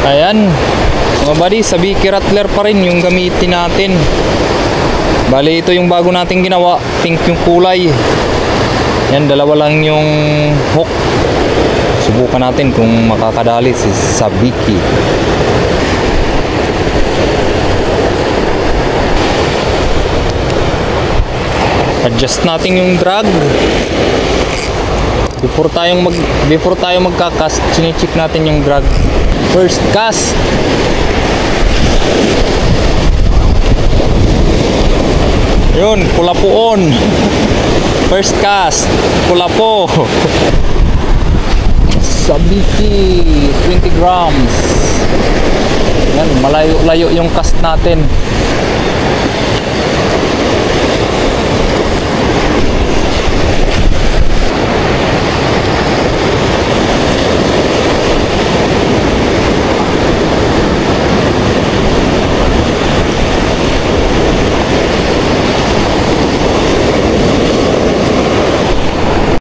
Ayan mga buddy, Sabiki Rattler pa rin yung gamitin natin. Bali ito yung bago natin ginawa, pink yung kulay. Yan, dalawa lang yung hook. Subukan natin kung makakadali si Sabiki. Adjust natin yung drag. Before tayo magka-cast, chine-check natin yung drag. First cast. Yun, pula-puon. First cast, pula-po. Sabiki, 20 grams. Yan, malayo-layo yung cast natin.